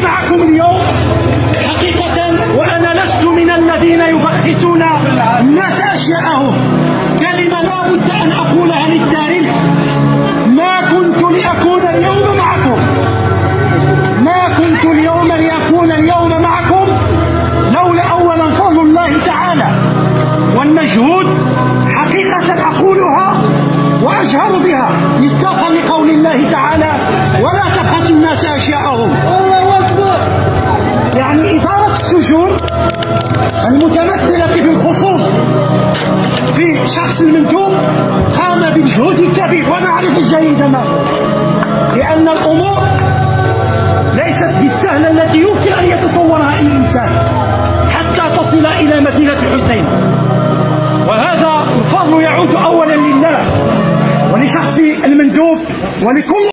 كلامي معكم اليوم حقيقة وأنا لست من الذين يبخسون الناس أشياءهم، كلمة لا بد أن أقولها للتاريخ: ما كنت لأكون اليوم معكم، ما كنت اليوم لأكون اليوم معكم لولا أولا فضل الله تعالى والمجهود. حقيقة أقولها وأجهر بها مصداقا لقول الله تعالى: ولا تبخسوا الناس أشياءهم. الله أكبر. يعني إدارة السجون المتمثلة بالخصوص في شخص المندوب قام بمجهود كبير، وأنا أعرف جيدا لأن الأمور ليست بالسهلة التي يمكن أن يتصورها أي إنسان حتى تصل إلى مدينة الحسين. وهذا الفضل يعود أولا لله ولشخص المندوب ولكل